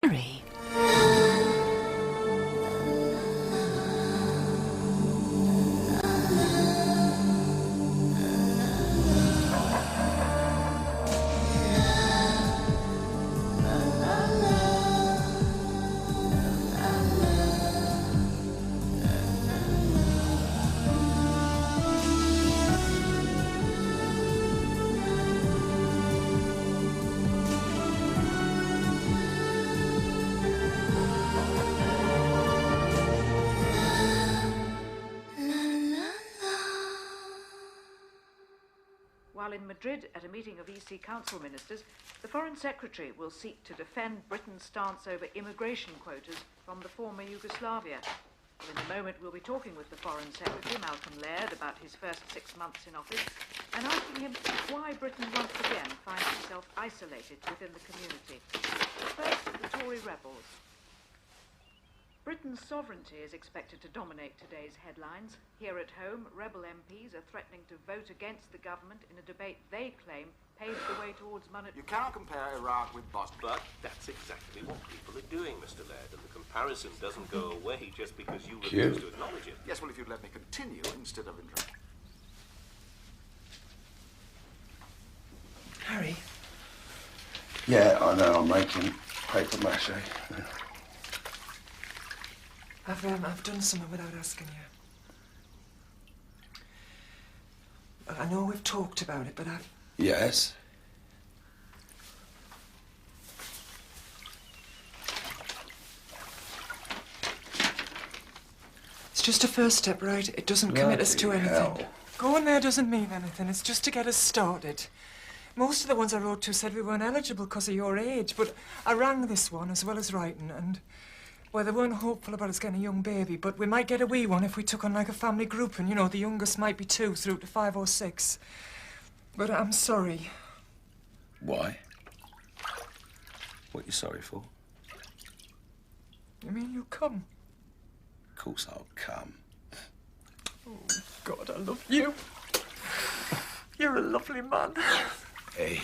Harry. While in Madrid at a meeting of EC Council ministers, the Foreign Secretary will seek to defend Britain's stance over immigration quotas from the former Yugoslavia. Well, in a moment, we'll be talking with the Foreign Secretary, Malcolm Laird, about his first 6 months in office and asking him why Britain once again finds itself isolated within the community. First, the Tory rebels. Britain's sovereignty is expected to dominate today's headlines. Here at home, rebel MPs are threatening to vote against the government in a debate they claim paves the way towards monetary... You cannot compare Iraq with Bosnia. But that's exactly what people are doing, Mr. Laird, and the comparison doesn't go away just because you refuse to acknowledge it. Yes, well, if you'd let me continue instead of interrupt. Harry? Yeah, I know, I'm making paper mache. I've done something without asking you. I know we've talked about it, but I've... Yes? It's just a first step, right? It doesn't commit us to anything. Hell. Going there doesn't mean anything. It's just to get us started. Most of the ones I wrote to said we weren't eligible because of your age, but I rang this one as well as writing, and... well, they weren't hopeful about us getting a young baby, but we might get a wee one if we took on like a family group, and, you know, the youngest might be 2 through to 5 or 6. But I'm sorry. Why? What you sorry for? You mean you'll come? Of course I'll come. Oh, God, I love you. You're a lovely man. Hey.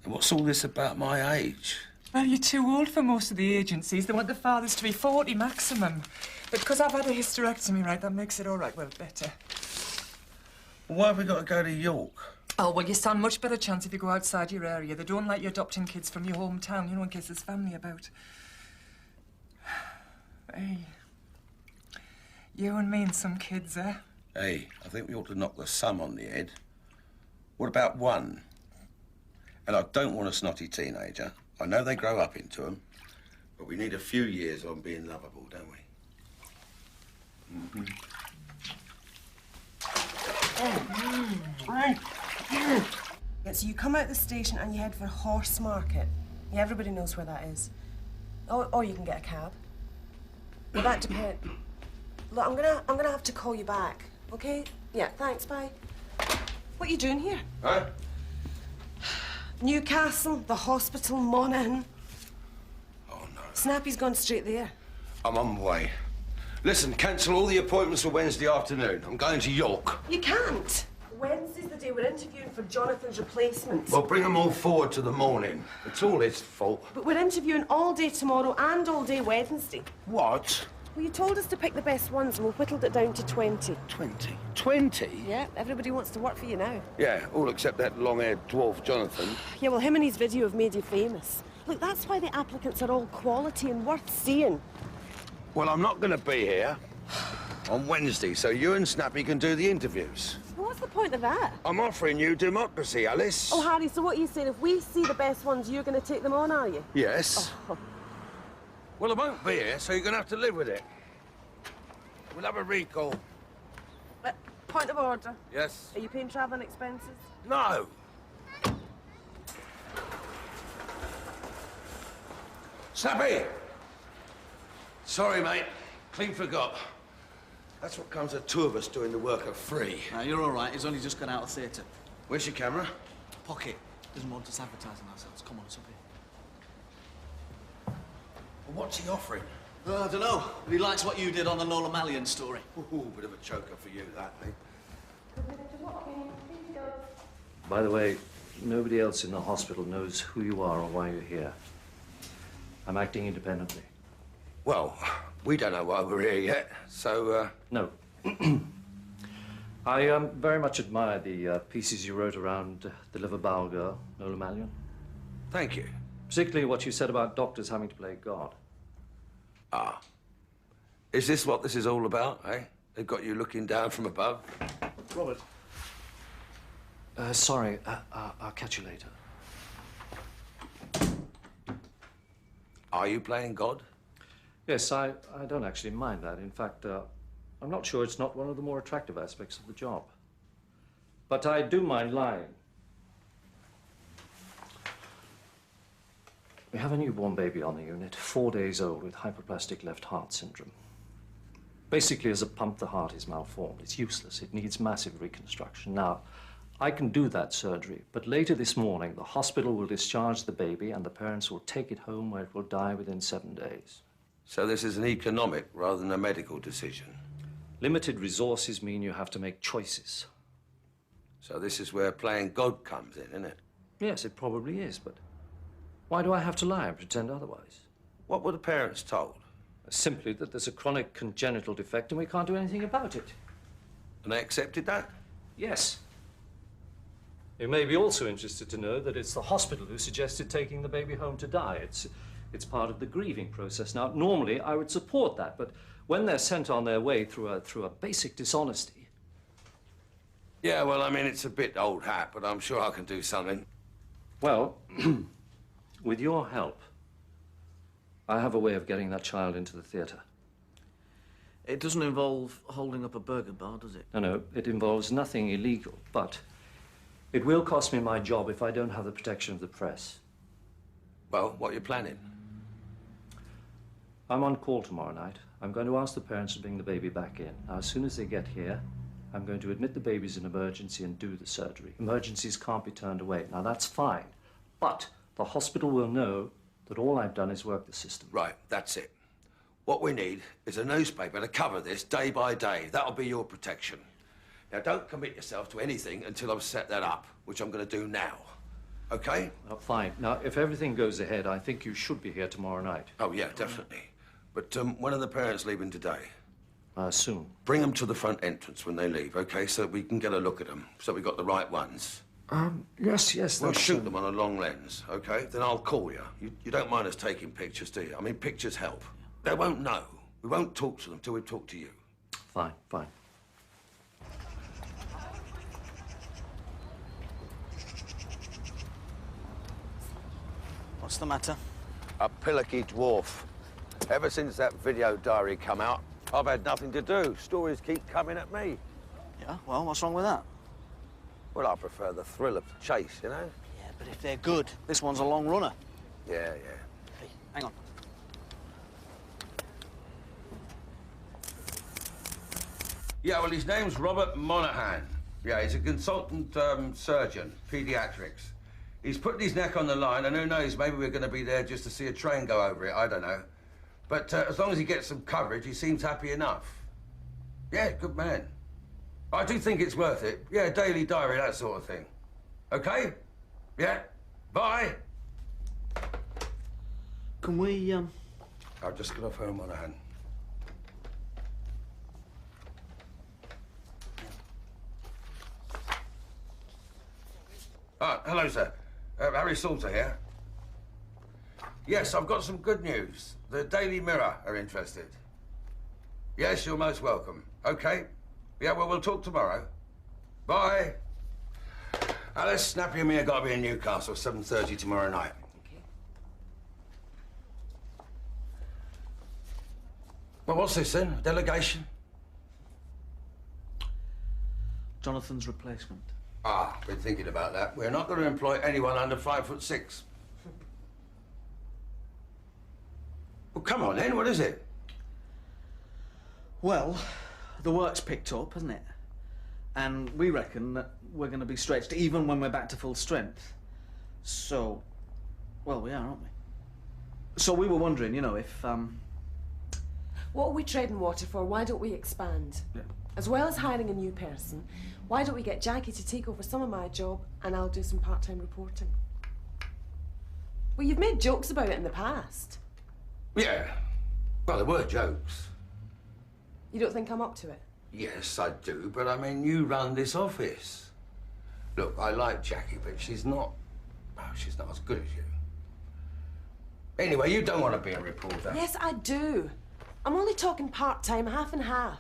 And what's all this about my age? Well, you're too old for most of the agencies. They want the fathers to be 40 maximum. But because I've had a hysterectomy, right, that makes it all right. Well, better. Well, why have we got to go to York? Oh, well, you stand much better chance if you go outside your area. They don't like you adopting kids from your hometown, you know, in case there's family about. Hey. You and me and some kids, eh? Hey, I think we ought to knock the sum on the head. What about 1? And I don't want a snotty teenager. I know they grow up into them, but we need a few years on being lovable, don't we? Yeah, so you come out the station and you head for Horse Market. Yeah, everybody knows where that is. Or you can get a cab. Well, that depends. Look, I'm gonna have to call you back, okay? Yeah, thanks, bye. What are you doing here? Huh? Newcastle, the hospital, Monaghan. Oh, no. Snappy's gone straight there. I'm on my way. Listen, cancel all the appointments for Wednesday afternoon. I'm going to York. You can't. Wednesday's the day we're interviewing for Jonathan's replacement. Well, bring them all forward to the morning. It's all his fault. But we're interviewing all day tomorrow and all day Wednesday. What? Well, you told us to pick the best ones and we whittled it down to 20. 20? 20? Yeah, everybody wants to work for you now. Yeah, all except that long-haired dwarf, Jonathan. Yeah, well, him and his video have made you famous. Look, that's why the applicants are all quality and worth seeing. Well, I'm not going to be here on Wednesday, so you and Snappy can do the interviews. Well, what's the point of that? I'm offering you democracy, Alice. Oh, Harry, so what are you saying? If we see the best ones, you're going to take them on, are you? Yes. Oh. Well, I won't be here, so you're going to have to live with it. We'll have a recall. Point of order. Yes? Are you paying travelling expenses? No. Snappy! Sorry, mate. Clean forgot. That's what comes of 2 of us doing the work of 3. No, you're all right. He's only just got out of theatre. Where's your camera? Pocket. Doesn't want us advertising ourselves. Come on, it's up here. Well, what's he offering? I don't know. But he likes what you did on the Lola Mallion story. Ooh, bit of a choker for you, that, mate. By the way, nobody else in the hospital knows who you are or why you're here. I'm acting independently. Well, we don't know why we're here yet, so, No. I very much admire the pieces you wrote around the liver-bowel girl, Nola Mallion. Thank you. Particularly what you said about doctors having to play God. Ah. Is this what this is all about, eh? They've got you looking down from above? Robert. Sorry, I'll catch you later. Are you playing God? Yes, I don't actually mind that. In fact, I'm not sure it's not one of the more attractive aspects of the job. But I do mind lying. We have a newborn baby on the unit, 4 days old, with hypoplastic left heart syndrome. Basically, as a pump, the heart is malformed. It's useless. It needs massive reconstruction. Now, I can do that surgery, but later this morning, the hospital will discharge the baby and the parents will take it home where it will die within 7 days. So this is an economic rather than a medical decision? Limited resources mean you have to make choices. So this is where playing God comes in, isn't it? Yes, it probably is, but why do I have to lie and pretend otherwise? What were the parents told? Simply that there's a chronic congenital defect and we can't do anything about it. And they accepted that? Yes. You may be also interested to know that it's the hospital who suggested taking the baby home to die. It's part of the grieving process. Now, normally I would support that, but when they're sent on their way through a basic dishonesty... Yeah, well, I mean, it's a bit old hat, but I'm sure I can do something. Well, with your help, I have a way of getting that child into the theatre. It doesn't involve holding up a burger bar, does it? No, it involves nothing illegal, but it will cost me my job if I don't have the protection of the press. Well, what are you planning? I'm on call tomorrow night. I'm going to ask the parents to bring the baby back in. Now, as soon as they get here, I'm going to admit the baby as an emergency and do the surgery. Emergencies can't be turned away. Now, that's fine. But the hospital will know that all I've done is work the system. Right, that's it. What we need is a newspaper to cover this day by day. That'll be your protection. Now, don't commit yourself to anything until I've set that up, which I'm going to do now. Okay? Fine. Now, if everything goes ahead, I think you should be here tomorrow night. Oh, yeah, definitely. But when are the parents leaving today? Soon. Bring them to the front entrance when they leave, okay? So we can get a look at them, so we got the right ones. Yes. We'll shoot them on a long lens, okay? Then I'll call you. You don't mind us taking pictures, do you? I mean, pictures help. They won't know. We won't talk to them till we talk to you. Fine. What's the matter? A pillocky dwarf. Ever since that video diary come out, I've had nothing to do. Stories keep coming at me. Yeah, well, what's wrong with that? Well, I prefer the thrill of the chase, you know? Yeah, but if they're good, this one's a long runner. Yeah. Hey, hang on. Yeah, well, his name's Robert Monaghan. Yeah, he's a consultant surgeon, paediatrics. He's putting his neck on the line, and who knows, maybe we're going to be there just to see a train go over it, I don't know. But as long as he gets some coverage, he seems happy enough. Yeah, good man. I do think it's worth it. Yeah, daily diary, that sort of thing. Okay? Yeah? Bye! Can we, I've just got off home Monaghan. Hello, sir. Harry Salter here. Yes, I've got some good news. The Daily Mirror are interested. Yes, you're most welcome. Okay. Yeah, well, we'll talk tomorrow. Bye. Alice, Snappy and me have got to be in Newcastle 7:30 tomorrow night. Okay. Well, what's this then? A delegation? Jonathan's replacement? Ah, been thinking about that. We're not going to employ anyone under 5'6". Well, come on then, what is it? Well, the work's picked up, hasn't it? And we reckon that we're going to be stretched even when we're back to full strength. So, well, we are, aren't we? So we were wondering, you know, if, What are we trading water for? Why don't we expand? Yeah, As well as hiring a new person, why don't we get Jackie to take over some of my job and I'll do some part-time reporting? Well, you've made jokes about it in the past. Yeah. Well, there were jokes. You don't think I'm up to it? Yes, I do, but I mean, you run this office. Look, I like Jackie, but she's not as good as you. Anyway, you don't want to be a reporter. Yes, I do. I'm only talking part-time, half and half.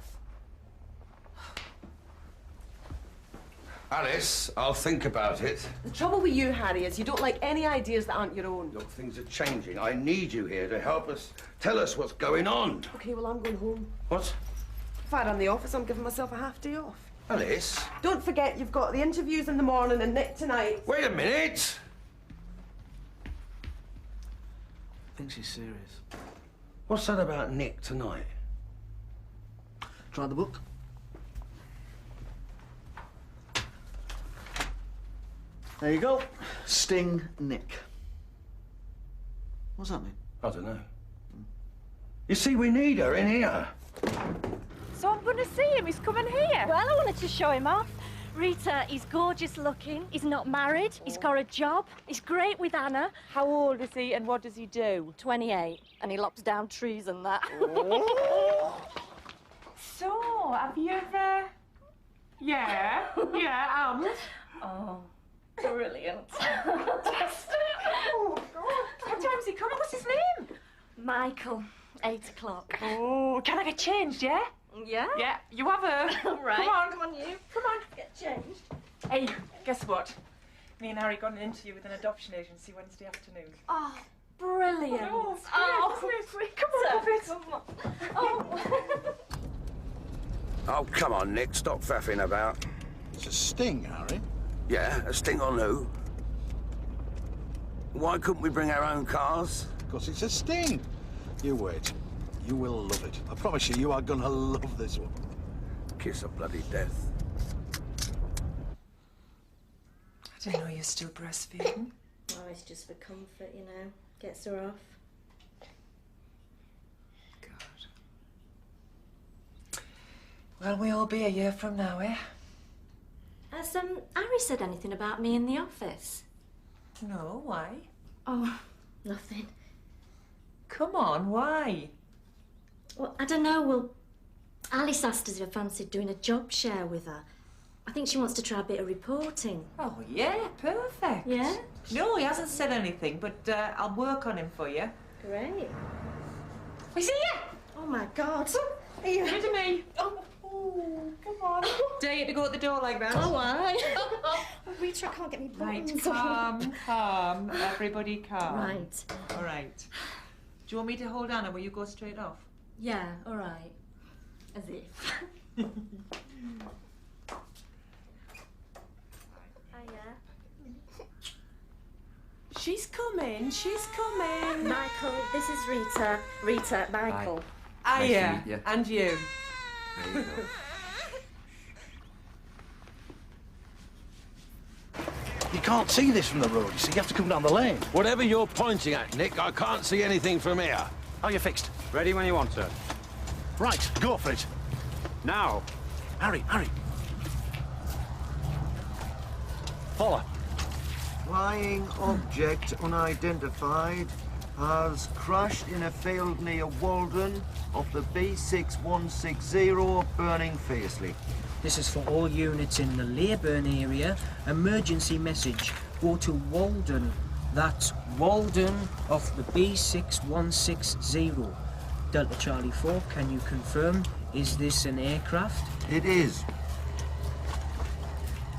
Alice, I'll think about it. The trouble with you, Harry, is you don't like any ideas that aren't your own. Look, things are changing. I need you here to help us, tell us what's going on. Okay, well, I'm going home. What? If I run the office, I'm giving myself a half day off. Alice? Don't forget, you've got the interviews in the morning and Nick tonight. Wait a minute! I think she's serious. What's that about Nick tonight? Try the book. There you go. Sting Nick. What's that mean? I don't know. You see, we need her in here. So I'm going to see him. He's coming here. Well, I wanted to show him off. Rita, he's gorgeous looking. He's not married. He's got a job. He's great with Anna. How old is he and what does he do? 28. And he lops down trees and that. So, have you ever... Yeah, and? Oh, brilliant. Oh, God. What time's he coming? What's his name? Michael, 8 o'clock. Oh, can I get changed, yeah? Yeah? Yeah, you have a... Right. Come on, you. Come on. Get changed. Hey, guess what? Me and Harry got an interview with an adoption agency Wednesday afternoon. Oh, brilliant. Oh, it's great, isn't it? Come on, Come on. Oh, come on, Nick. Stop faffing about. It's a sting, Harry. Yeah, a sting on who? Why couldn't we bring our own cars? Because it's a sting. You wait. You will love it. I promise you, you are gonna love this one. Kiss of bloody death. I didn't know you're still breastfeeding. Oh, it's just for comfort, you know. Gets her off. God. Well, we'll be a year from now, eh? Has Harry said anything about me in the office? No, why? Oh, nothing. Come on, why? Well, I don't know. Well, Alice asked us if I fancied doing a job share with her. I think she wants to try a bit of reporting. Oh, yeah, perfect. Yeah? No, he hasn't said anything, but I'll work on him for you. Great. We see ya! Oh, my God. Are you rid of me? Oh, come on. Dare you to go at the door like that? Oh, why? Oh, Rita, I can't get me buttons. Right, calm. Everybody calm. Right. All right. Do you want me to hold on, or will you go straight off? Yeah, all right. As if. She's coming, she's coming. Michael, this is Rita. Rita, Michael. Hiya, and you. There you go. You can't see this from the road, you see. You have to come down the lane. Whatever you're pointing at, Nick, I can't see anything from here. Are you fixed? Ready when you want, sir. Right, go for it. Now. Harry, Harry. Follow. Flying object unidentified has crashed in a field near Walden off the B6160, burning fiercely. This is for all units in the Leyburn area. Emergency message. Go to Walden. That's Walden off the B6160. Delta Charlie 4, can you confirm? Is this an aircraft? It is.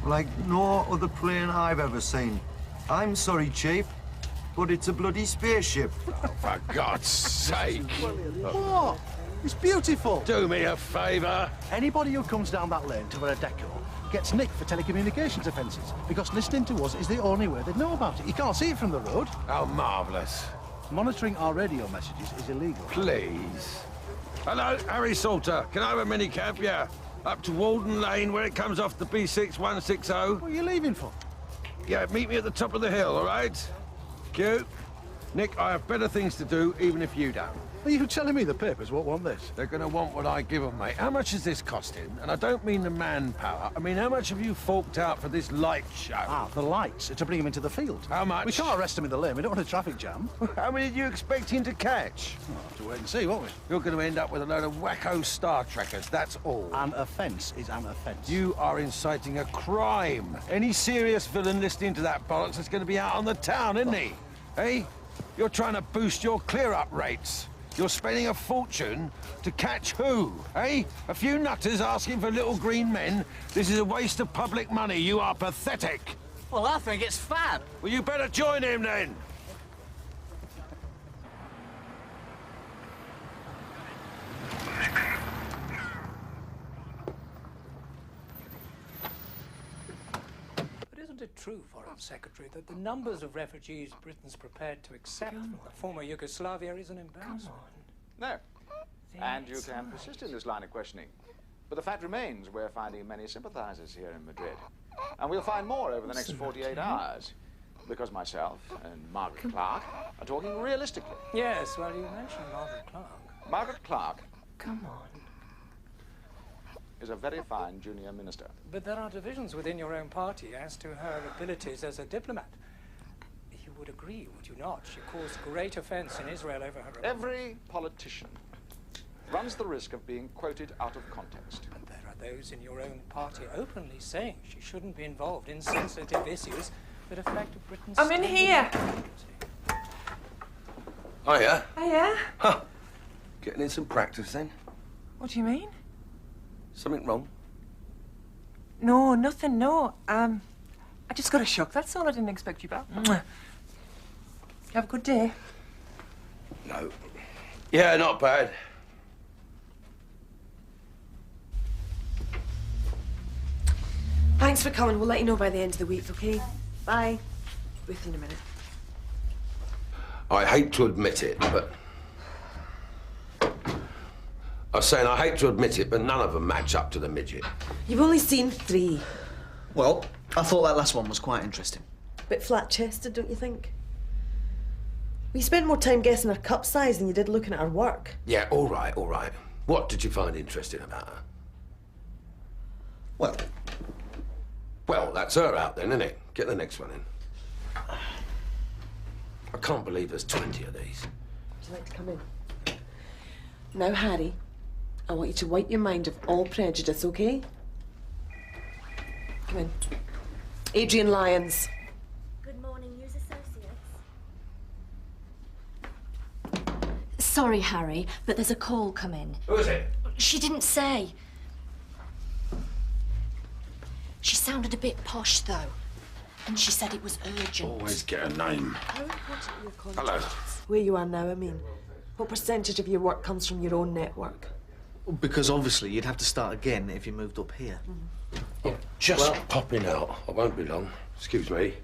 Like no other plane I've ever seen. I'm sorry, Chief, but it's a bloody spaceship. Oh, for God's sake. What? It's beautiful. Do me a favour. Anybody who comes down that lane to where a deco gets nicked for telecommunications offences, because listening to us is the only way they know about it. You can't see it from the road. How marvellous. Monitoring our radio messages is illegal. Please. Hello, Harry Salter. Can I have a minicab? Yeah. Up to Walden Lane, where it comes off the B6160. What are you leaving for? Yeah, meet me at the top of the hill, all right? Cute. Nick, I have better things to do, even if you don't. Are you telling me the papers won't want this? They're gonna want what I give them, mate. How much is this costing? And I don't mean the manpower. I mean, how much have you forked out for this light show? Ah, the lights. To bring him into the field. How much? We can't arrest him in the lane. We don't want a traffic jam. How many do you expect him to catch? We'll have to wait and see, won't we? You're going to end up with a load of wacko Star Trekkers, that's all. An offence is an offence. You are inciting a crime. Any serious villain listening to that bollocks is going to be out on the town, isn't he? Eh? You're trying to boost your clear-up rates. You're spending a fortune to catch who, eh? A few nutters asking for little green men? This is a waste of public money. You are pathetic. Well, I think it's fab. Well, you better join him then. But isn't it true, Foreign Secretary, that the numbers of refugees Britain's prepared to accept from the former Yugoslavia is an embarrassment? No. And you can persist in this line of questioning. But the fact remains we're finding many sympathizers here in Madrid. And we'll find more over the next 48 hours. Because myself and Margaret Clark are talking realistically. Yes, well, you mentioned Margaret Clark. Margaret Clark Come on. is a very fine junior minister. But there are divisions within your own party as to her abilities as a diplomat. You would agree, would you not? She caused great offense in Israel over her... Every politician runs the risk of being quoted out of context. And there are those in your own party openly saying she shouldn't be involved in sensitive issues that affect Britain's... I'm in here. Hiya. Hiya. Huh. Getting in some practice then? What do you mean? Something wrong? No, nothing, no. I just got a shock, that's all. I didn't expect you back. Mwah. Have a good day. No. Yeah, not bad. Thanks for coming. We'll let you know by the end of the week, okay? Bye. With you in a minute. I hate to admit it, but... I was saying I hate to admit it, but none of them match up to the midget. You've only seen 3. Well, I thought that last one was quite interesting. Bit flat-chested, don't you think? We spent more time guessing her cup size than you did looking at her work. Yeah, all right, all right. What did you find interesting about her? Well, that's her out then, isn't it? Get the next one in. I can't believe there's 20 of these. Would you like to come in? Now, Harry, I want you to wipe your mind of all prejudice, okay? Come in. Adrian Lyons. Good morning, news associates. Sorry, Harry, but there's a call come in. Who is it? She didn't say. She sounded a bit posh, though. And she said it was urgent. Always get a name. How important are your contacts? Hello. Where you are now, I mean. What percentage of your work comes from your own network? Because obviously you'd have to start again if you moved up here. I'm just popping out. I won't be long. Excuse me.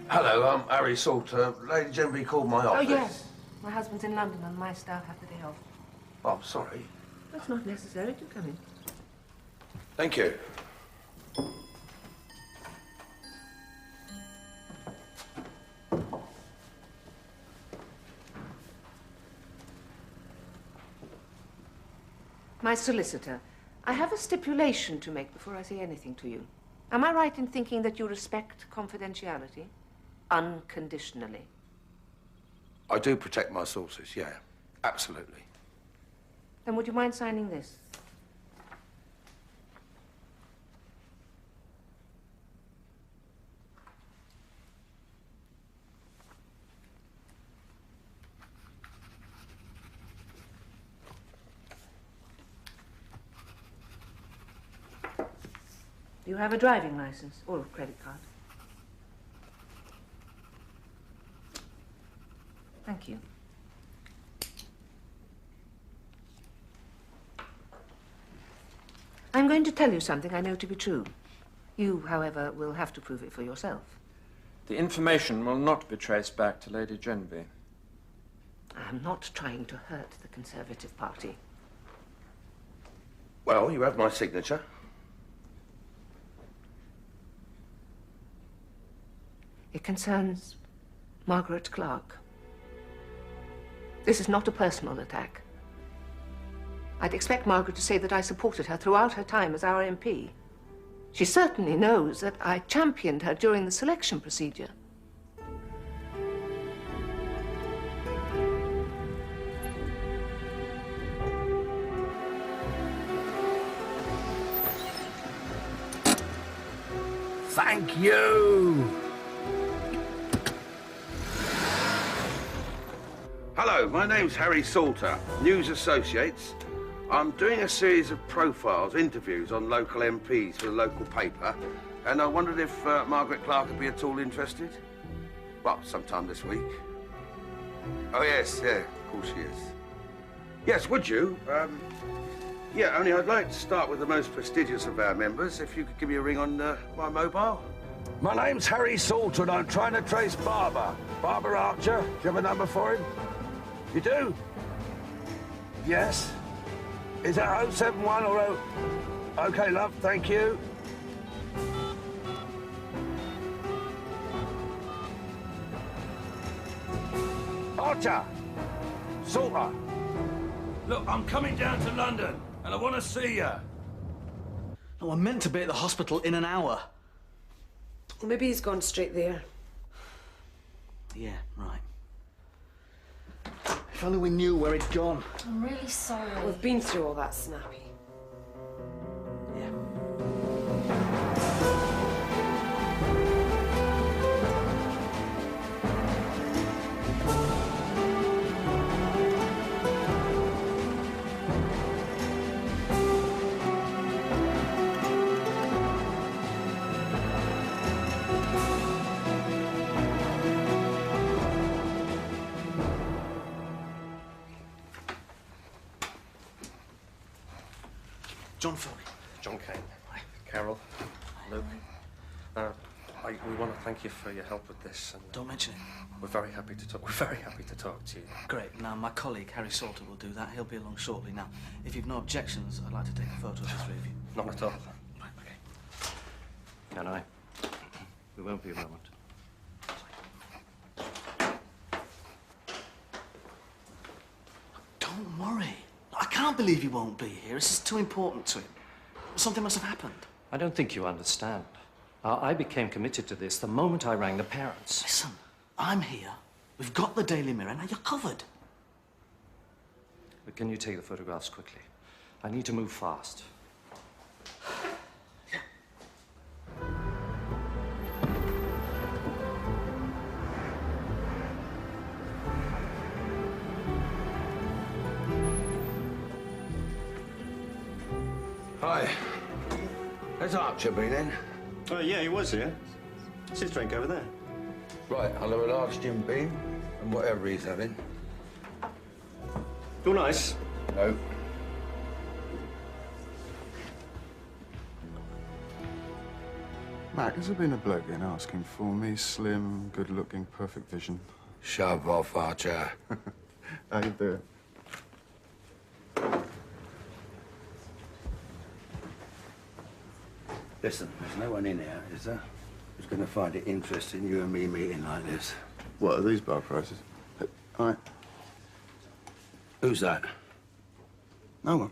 Hello, I'm Harry Salter. Lady Genby called my office. Oh, yes. My husband's in London and my staff have the day off. Oh, sorry. That's not necessary to come in. Thank you. My solicitor, I have a stipulation to make before I say anything to you. Am I right in thinking that you respect confidentiality unconditionally? I do protect my sources, yeah. Absolutely. Then would you mind signing this? Do you have a driving license or a credit card? Thank you. I'm going to tell you something I know to be true. You, however, will have to prove it for yourself. The information will not be traced back to Lady Genevieve. I'm not trying to hurt the Conservative Party. Well, you have my signature. It concerns Margaret Clark. This is not a personal attack. I'd expect Margaret to say that I supported her throughout her time as our MP. She certainly knows that I championed her during the selection procedure. Thank you! Hello, my name's Harry Salter, News Associates. I'm doing a series of profiles, interviews on local MPs for the local paper, and I wondered if Margaret Clark would be at all interested. Well, sometime this week. Oh, yes, yeah, of course she is. Yes, would you? Yeah, only I'd like to start with the most prestigious of our members, if you could give me a ring on my mobile. My name's Harry Salter and I'm trying to trace Barber. Barber Archer. Do you have a number for him? You do? Yes? Is that 071 or 0... OK, love, thank you. Archer! Salter! Look, I'm coming down to London and I want to see you. No, I'm meant to be at the hospital in an hour. Well, maybe he's gone straight there. Yeah, right. If only we knew where he'd gone. I'm really sorry. We've been through all that, Snappy. John Foley. John Kane. Carol. Luke. We want to thank you for your help with this. And, Don't mention it. We're very happy to talk. We're very happy to talk to you. Great. Now, my colleague, Harry Salter, will do that. He'll be along shortly. Now, if you've no objections, I'd like to take a photo of the three of you. Not at all. Right, okay. Can I? We won't be a moment. Don't worry. I can't believe he won't be here. This is too important to him. Something must have happened. I don't think you understand. I became committed to this the moment I rang the parents. Listen, I'm here. We've got the Daily Mirror. Now you're covered. But can you take the photographs quickly? I need to move fast. Hi. Has Archer been in? Oh, yeah, he was here. It's his drink over there. Right, I'll have a large Jim Beam and whatever he's having. Feel nice? No. Mac, has there been a bloke in asking for me? Slim, good-looking, perfect vision. Shove off, Archer. How you doing? Listen, there's no one in here, is there? Who's going to find it interesting, you and me meeting like this? What, are these bar prices? All right. Who's that? No one.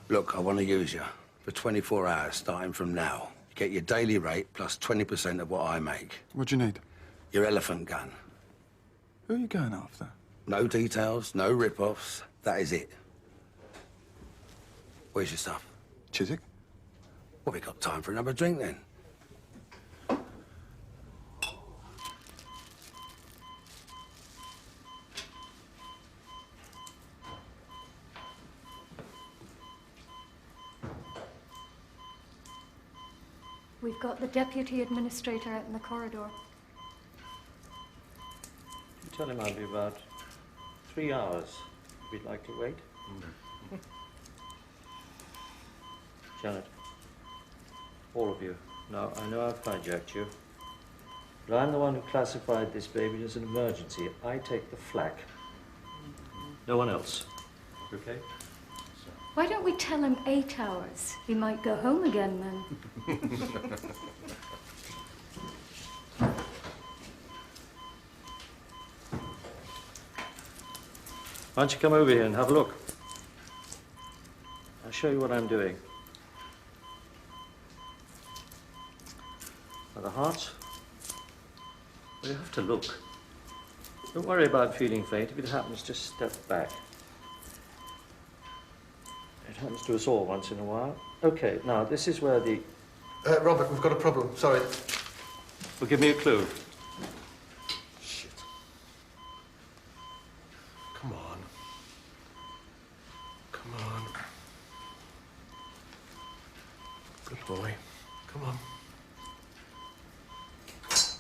Look, I want to use you for 24 hours, starting from now. You get your daily rate plus 20% of what I make. What do you need? Your elephant gun. Who are you going after? No details, no rip-offs. That is it. Where's your stuff? Chiswick? Well, we got time for another drink then. We've got the deputy administrator out in the corridor. You tell him I'll be about 3 hours. We'd like to wait. Janet, all of you. Now, I know I've hijacked you, but I'm the one who classified this baby as an emergency. I take the flak. No one else. Okay? Why don't we tell him 8 hours? He might go home again then. Why don't you come over here and have a look? I'll show you what I'm doing. Now the hearts, well, you have to look. Don't worry about feeling faint. If it happens, just step back. It happens to us all once in a while. Okay, now this is where the... Robert, we've got a problem. Sorry. Well, give me a clue. Shit. Come on. Come on. Good boy. Come on.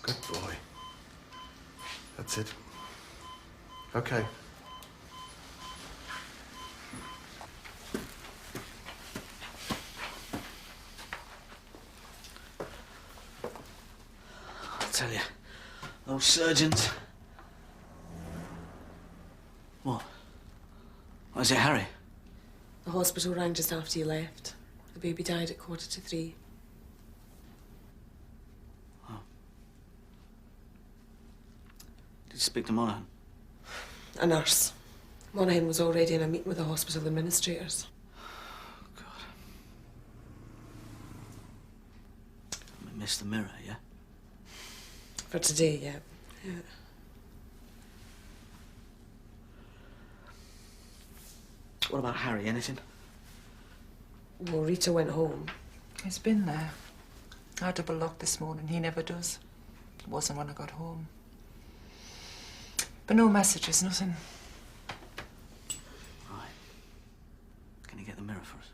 Good boy. That's it. Okay. I tell you, those surgeons. What? What is it, Harry? The hospital rang just after you left. The baby died at 2:45. Did you speak to Monaghan? A nurse. Monaghan was already in a meeting with the hospital administrators. We missed the mirror, yeah? For today, yeah. What about Harry? Anything? Well, Rita went home. He's been there. I double locked this morning. He never does. It wasn't when I got home. But no messages, nothing. Right. Can you get the mirror for us?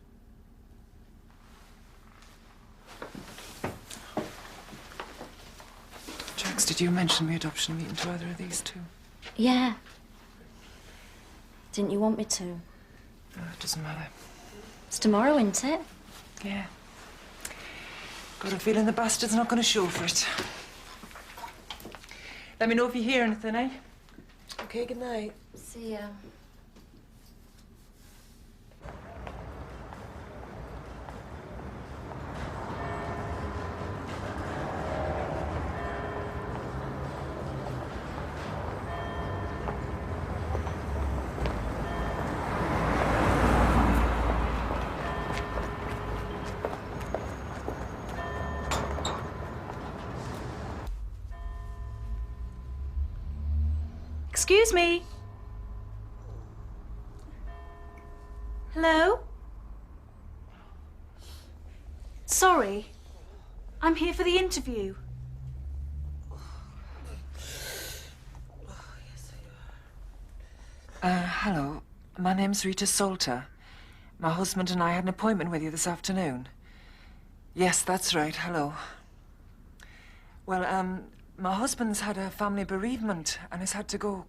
Jax, did you mention the adoption meeting to either of these two? Yeah. Didn't you want me to? No, it doesn't matter. It's tomorrow, isn't it? Yeah. Got a feeling the bastard's not going to show for it. Let me know if you hear anything, eh? Okay, good night. See ya. Excuse me. Hello? Sorry. I'm here for the interview. Hello. My name's Rita Salter. My husband and I had an appointment with you this afternoon. Yes, that's right. Hello. Well, my husband's had a family bereavement and has had to go.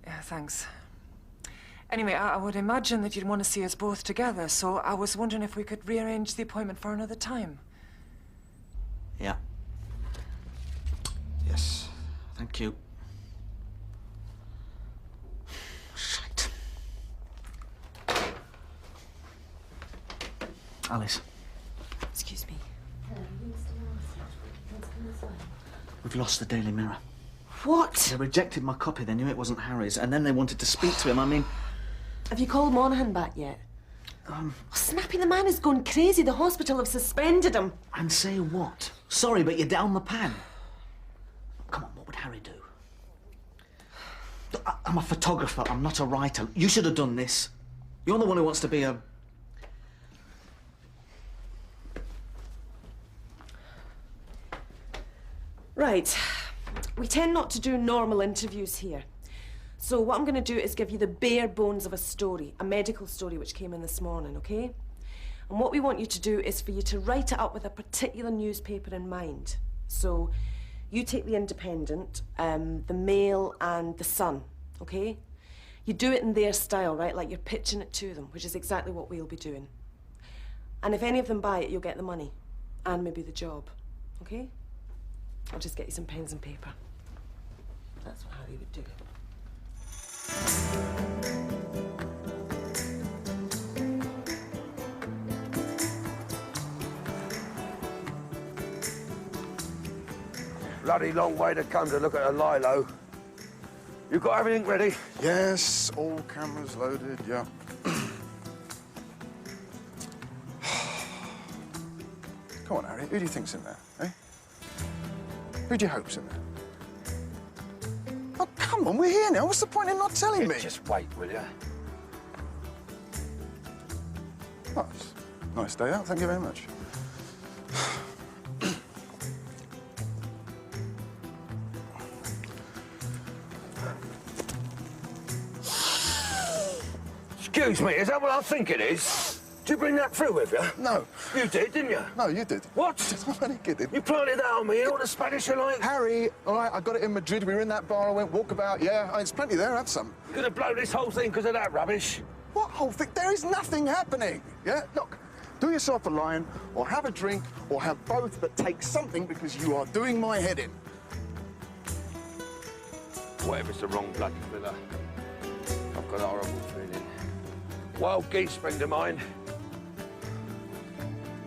Yeah, thanks. Anyway, I would imagine that you'd want to see us both together, so I was wondering if we could rearrange the appointment for another time. Yeah. Yes. Thank you. Shite. Alice. Excuse me. We've lost the Daily Mirror. What? They rejected my copy. They knew it wasn't Harry's, and then they wanted to speak to him. I mean... Have you called Monaghan back yet? Oh, Snappy, the man is going crazy. The hospital have suspended him. And say what? Sorry, but you're down the pan. Come on, what would Harry do? I'm a photographer. I'm not a writer. You should have done this. You're the one who wants to be a... Right. We tend not to do normal interviews here. So what I'm going to do is give you the bare bones of a story, a medical story which came in this morning, okay? And what we want you to do is for you to write it up with a particular newspaper in mind. So you take the Independent, the Mail and the Sun, okay? You do it in their style, right? Like you're pitching it to them, which is exactly what we'll be doing. And if any of them buy it, you'll get the money. And maybe the job. Okay? I'll just get you some pens and paper. That's how you would do it. Bloody long way to come to look at a lilo. You got everything ready? Yes, all cameras loaded, yeah. Come on, Harry, who do you think's in there, eh? Who do you hope's in there? Oh, come on, we're here now. What's the point in not telling me? Just wait, will you? Oh, it's a nice day out, thank you very much. Excuse me, is that what I think it is? Did you bring that through with you? No. You did, didn't you? No, you did. What? I'm only kidding. You planted that on me, you know what the Spanish are like? Harry, all right, I got it in Madrid. We were in that bar, I went walkabout, yeah. There's plenty there, have some. You're gonna blow this whole thing because of that rubbish? What whole thing? There is nothing happening, yeah? Look, do yourself a line, or have a drink, or have both, but take something because you are doing my head in. What if it's the wrong bloody villa? I've got a horrible feeling. Wild geese spring to mind.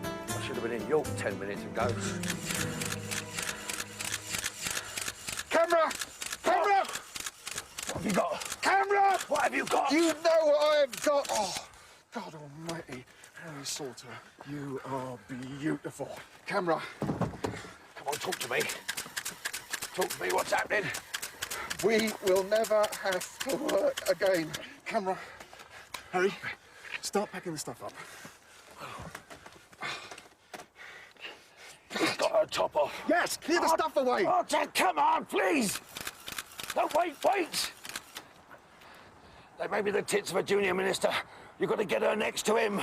I should have been in York 10 minutes ago. Camera! Camera! What have you got? Camera! What have you got? You know what I have got. Oh, God almighty. Harry Salter, you are beautiful. Camera. Come on, talk to me. Talk to me, what's happening? We will never have to work again. Camera. Harry, start packing the stuff up. She's got her top off. Yes, clear the stuff away. Oh, Dad, come on, please. No, wait. They may be the tits of a junior minister. You've got to get her next to him.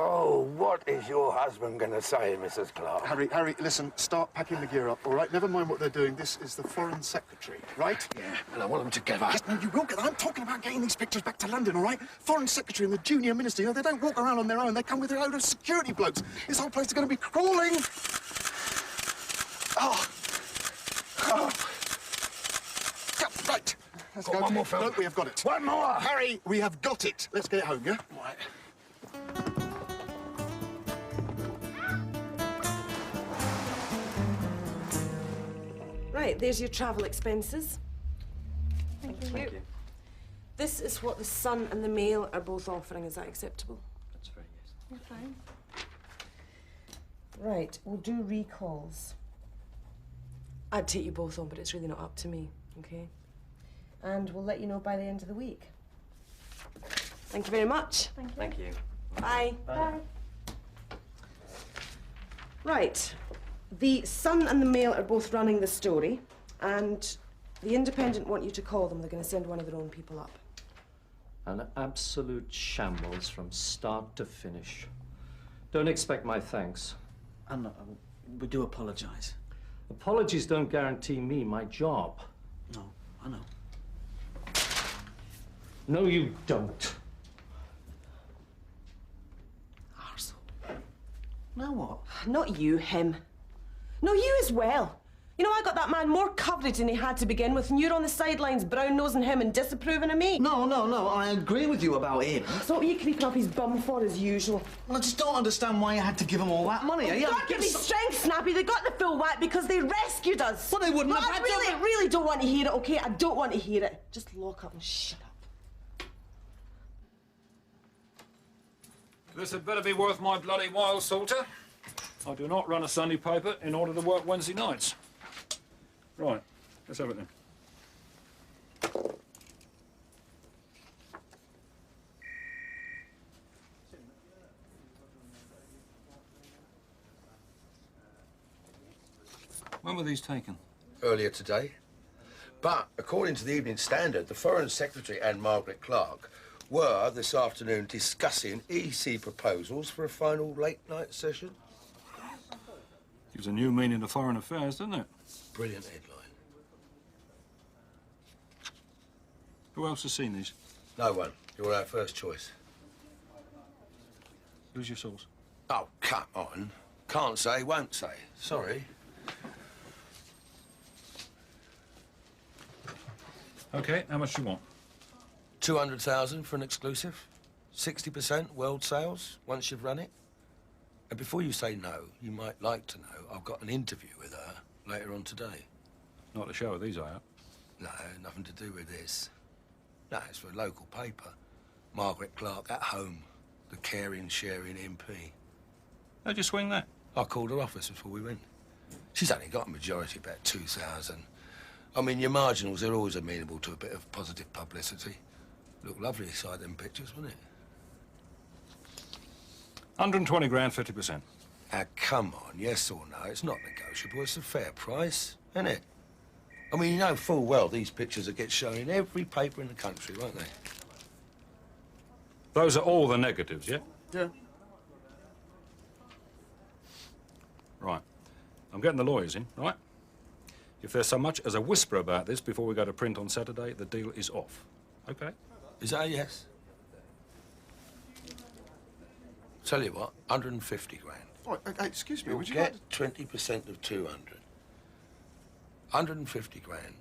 Oh, what is your husband going to say, Mrs. Clark? Harry, listen, start packing the gear up, all right? Never mind what they're doing. This is the Foreign Secretary, right? Yeah, and I want them together. Yes, no, you will get. I'm talking about getting these pictures back to London, all right? Foreign Secretary and the junior minister, you know, they don't walk around on their own. They come with a load of security blokes. This whole place is going to be crawling. Right. Let's go. One more film. No, we have got it. One more. Harry, we have got it. Let's get home, yeah? Right. Right, there's your travel expenses. Thank you. This is what the Sun and the Mail are both offering. Is that acceptable? That's very yes. You're fine. Right, we'll do recalls. I'd take you both on, but it's really not up to me, okay? And we'll let you know by the end of the week. Thank you very much. Thank you. Thank you. Bye. Bye. Right. The Sun and the Mail are both running the story, and the Independent want you to call them. They're going to send one of their own people up. An absolute shambles from start to finish. Don't expect my thanks. And we do apologise. Apologies don't guarantee me my job. No, I know. No, you don't. Arsehole. Now what? Not you, him. No, you as well. You know, I got that man more coverage than he had to begin with, and you're on the sidelines brown-nosing him and disapproving of me. No, I agree with you about him. So what are you creeping up his bum for, as usual? Well, I just don't understand why you had to give him all that money. Don't give me strength, Snappy. They got the full whack because they rescued us. Well, they wouldn't Look, have I had really don't want to hear it, okay? I don't want to hear it. Just lock up and shut up. This had better be worth my bloody while, Salter. I do not run a Sunday paper in order to work Wednesday nights. Right, let's have it then. When were these taken? Earlier today. But according to the Evening Standard, the Foreign Secretary and Margaret Clark were this afternoon discussing EC proposals for a final late-night session. Gives a new meaning to foreign affairs, doesn't it? Brilliant headline. Who else has seen these? No one. You're our first choice. Who's your source? Oh, come on. Can't say, won't say. Sorry. OK, how much do you want? 200,000 for an exclusive. 60% world sales once you've run it. And before you say no, you might like to know I've got an interview with her later on today. Not to show her these, I hope. No, nothing to do with this. No, it's for a local paper. Margaret Clark at home, the caring, sharing MP. How'd you swing that? I called her office before we went. She's only got a majority, about 2,000. I mean, your marginals are always amenable to a bit of positive publicity. Look lovely inside them pictures, wouldn't it? 120 grand, 50%. Ah, come on, yes or no? It's not negotiable. It's a fair price, isn't it? I mean, you know full well these pictures will get shown in every paper in the country, won't they? Those are all the negatives, yeah? Yeah. Right. I'm getting the lawyers in, right? If there's so much as a whisper about this before we go to print on Saturday, the deal is off. OK? Is that a yes? Tell you what, 150 grand. Oh, excuse me, You'll would you get like 20% of 200. 150 grand,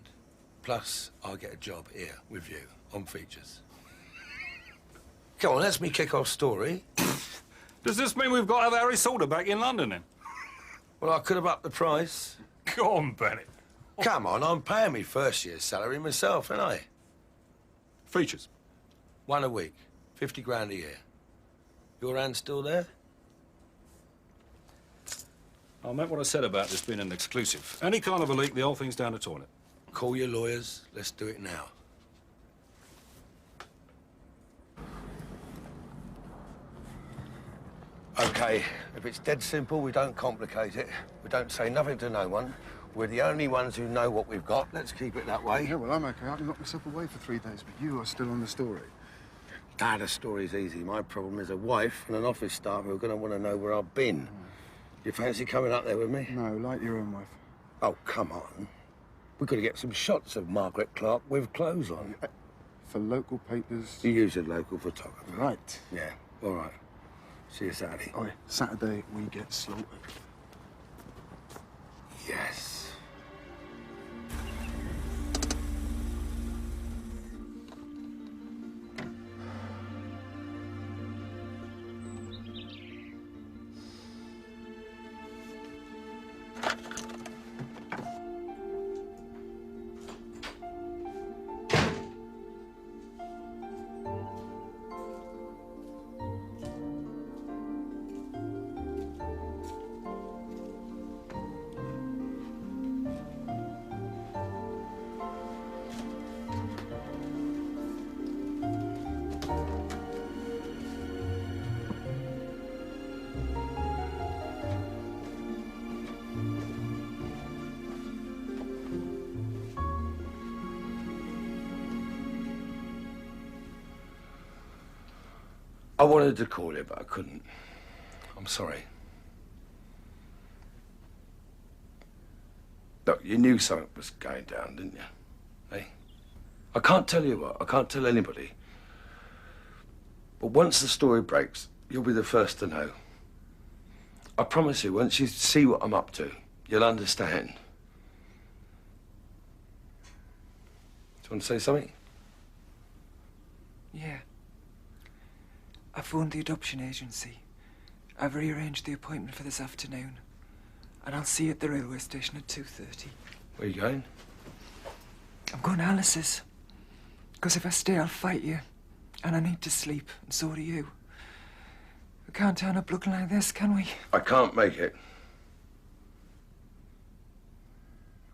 plus I'll get a job here with you on features. Come on, let's me kick off story. Does this mean we've got to have Harry Salter back in London, then? Well, I could have upped the price. Go on, Bennett. Come on, I'm paying me first year's salary myself, ain't I? Features? One a week, 50 grand a year. Your hand still there? I meant what I said about this being an exclusive. Any kind of a leak, the whole thing's down the toilet. Call your lawyers. Let's do it now. OK, if it's dead simple, we don't complicate it. We don't say nothing to no one. We're the only ones who know what we've got. Let's keep it that way. Yeah, well, I'm OK. I can lock myself away for 3 days, but you are still on the story. Ah, the story's easy. My problem is a wife and an office staff who are going to want to know where I've been. You fancy coming up there with me? No, like your own wife. Oh, come on. We've got to get some shots of Margaret Clark with clothes on. For local papers? You use a local photographer. Right. Yeah, all right. See you Saturday. Oh, yeah. Saturday, we get slaughtered. Yes. I wanted to call you, but I couldn't. I'm sorry. Look, you knew something was going down, didn't you? Hey? I can't tell you what. I can't tell anybody. But once the story breaks, you'll be the first to know. I promise you, once you see what I'm up to, you'll understand. Do you want to say something? Yeah. I phoned the adoption agency. I've rearranged the appointment for this afternoon. And I'll see you at the railway station at 2:30. Where are you going? I'm going to Alice's. Because if I stay, I'll fight you. And I need to sleep, and so do you. We can't turn up looking like this, can we? I can't make it.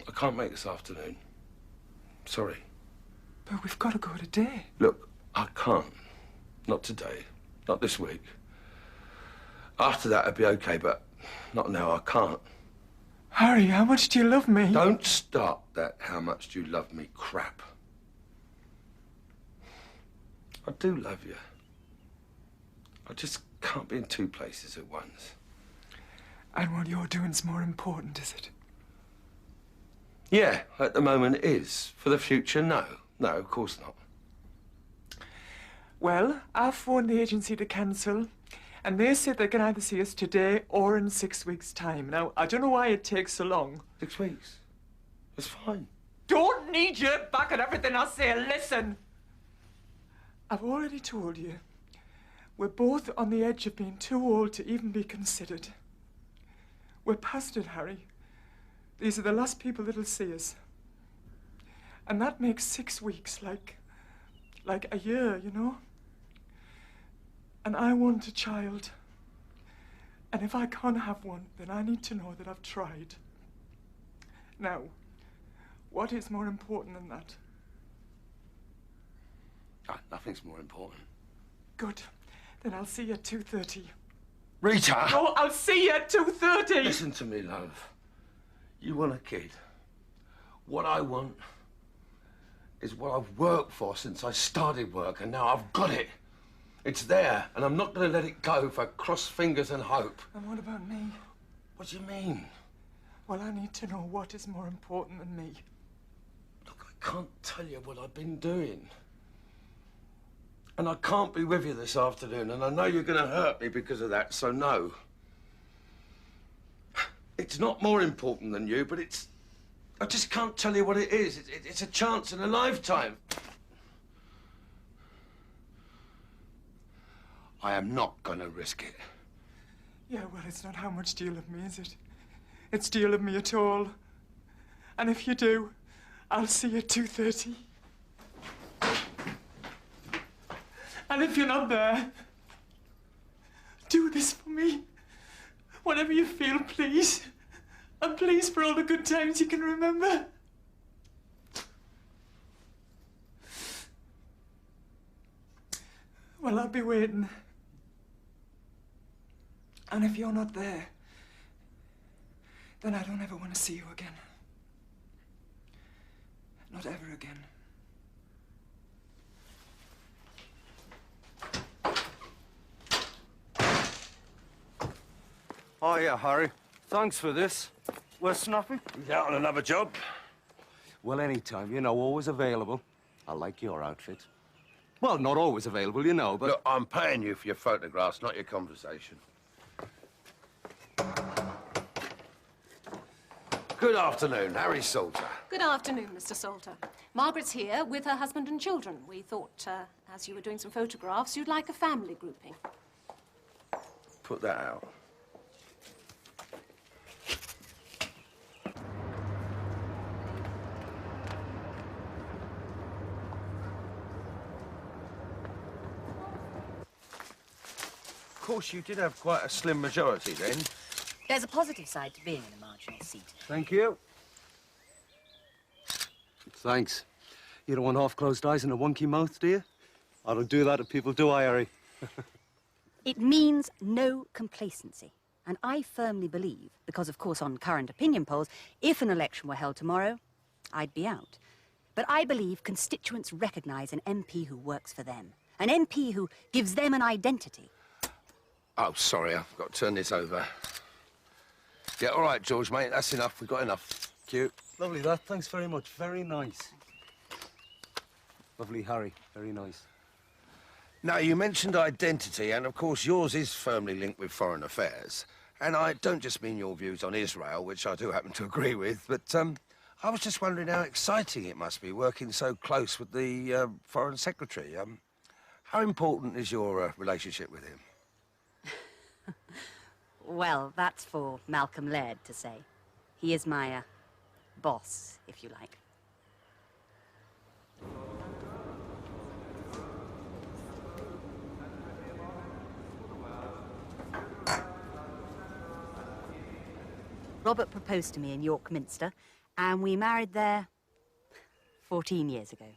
I can't make this afternoon. Sorry. But we've got to go today. Look, I can't. Not today. Not this week. After that, I'd be okay, but not now. I can't. Harry, how much do you love me? Don't start that how much do you love me crap. I do love you. I just can't be in two places at once. And what you're doing's more important, is it? Yeah, at the moment it is. For the future, no. No, of course not. Well, I've phoned the agency to cancel, and they said they can either see us today or in 6 weeks' time. Now, I don't know why it takes so long. 6 weeks? That's fine. Don't need you back at everything I say. Listen. I've already told you. We're both on the edge of being too old to even be considered. We're past it, Harry. These are the last people that'll see us. And that makes 6 weeks like a year, you know? And I want a child. And if I can't have one, then I need to know that I've tried. Now, what is more important than that? Nothing's more important. Good. Then I'll see you at 2:30. Rita! No, I'll see you at 2:30! Listen to me, love. You want a kid. What I want is what I've worked for since I started work, and now I've got it. It's there, and I'm not going to let it go for crossed fingers and hope. And what about me? What do you mean? Well, I need to know what is more important than me. Look, I can't tell you what I've been doing. And I can't be with you this afternoon, and I know you're going to hurt me because of that, so no. It's not more important than you, but it's... I just can't tell you what it is. It's a chance in a lifetime. I am not going to risk it. Yeah, well, it's not how much do you love me, is it? It's do you love me at all? And if you do, I'll see you at 2:30. And if you're not there, do this for me. Whatever you feel, please. And please, for all the good times you can remember. Well, I'll be waiting. And if you're not there, then I don't ever want to see you again. Not ever again. Oh, yeah, Harry. Thanks for this. Where's Snappy? He's out on another job. Well, anytime, you know, always available. I like your outfit. Well, not always available, you know, but... Look, I'm paying you for your photographs, not your conversation. Good afternoon, Harry Salter. Good afternoon, Mr. Salter. Margaret's here with her husband and children. We thought, as you were doing some photographs, you'd like a family grouping. Put that out. Of course, you did have quite a slim majority then. There's a positive side to being in a marginal seat. Thank you. Thanks. You don't want half-closed eyes and a wonky mouth, do you? I don't do that to people, do I, Harry? It means no complacency. And I firmly believe, because of course on current opinion polls, if an election were held tomorrow, I'd be out. But I believe constituents recognise an MP who works for them. An MP who gives them an identity. Oh, sorry, I've got to turn this over. Yeah, all right, George, mate, that's enough. We've got enough. Cute. Lovely, that. Thanks very much. Very nice. Lovely, Harry. Very nice. Now, you mentioned identity, and of course yours is firmly linked with foreign affairs. And I don't just mean your views on Israel, which I do happen to agree with, but I was just wondering how exciting it must be working so close with the Foreign Secretary. How important is your relationship with him? Well, that's for Malcolm Laird to say. He is my, boss, if you like. Robert proposed to me in York Minster, and we married there 14 years ago.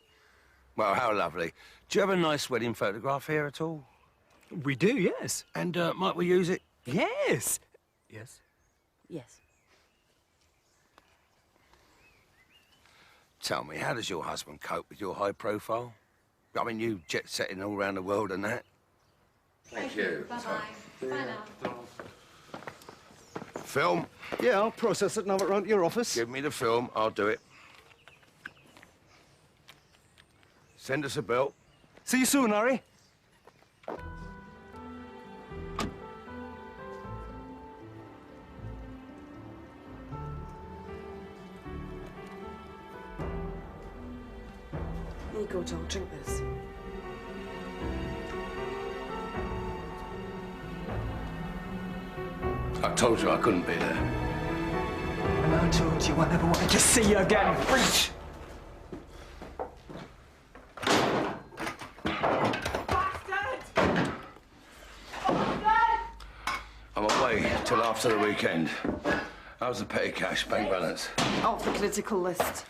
Well, how lovely. Do you have a nice wedding photograph here at all? We do, yes. And might we use it? Yes. Yes. Yes. Tell me, how does your husband cope with your high profile? I mean, you jet-setting all around the world and that. Thank you. Bye-bye. Bye now. Film? Yeah, I'll process it and have it round to your office. Give me the film, I'll do it. Send us a bill. See you soon, Harry. Here you go, Joel. Drink this. I told you I couldn't be there. And I told you I never wanted to see you again. Preach! I'm away till after the weekend. How's the petty cash bank balance? Off the critical list.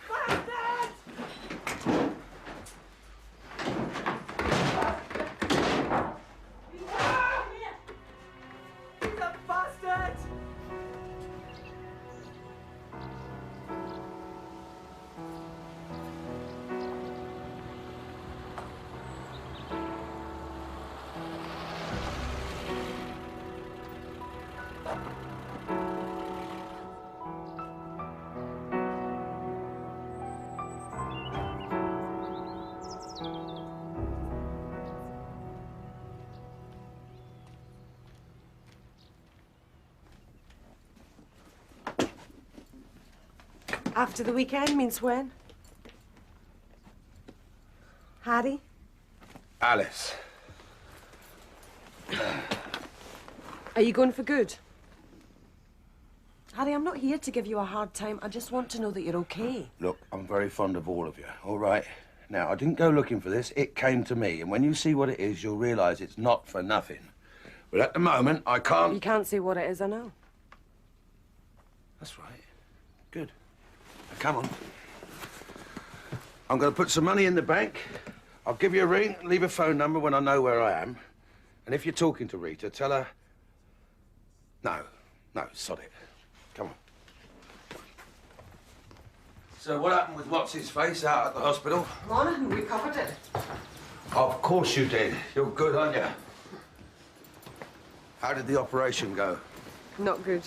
After the weekend means when? Harry? Alice. Are you going for good? Harry, I'm not here to give you a hard time. I just want to know that you're okay. Look, I'm very fond of all of you, all right? Now, I didn't go looking for this. It came to me. And when you see what it is, you'll realise it's not for nothing. But at the moment, I can't... You can't say what it is, I know. That's right. Good. Now, come on. I'm going to put some money in the bank. I'll give you a ring, leave a phone number when I know where I am. And if you're talking to Rita, tell her... No, sod it. Come on. So what happened with what's-his-face out at the hospital? Morning, we covered it. Of course you did. You're good, aren't you? How did the operation go? Not good.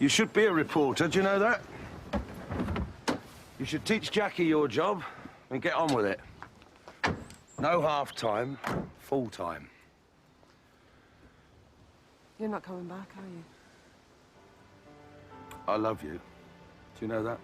You should be a reporter, do you know that? You should teach Jackie your job and get on with it. No half-time, full-time. You're not coming back, are you? I love you. Do you know that?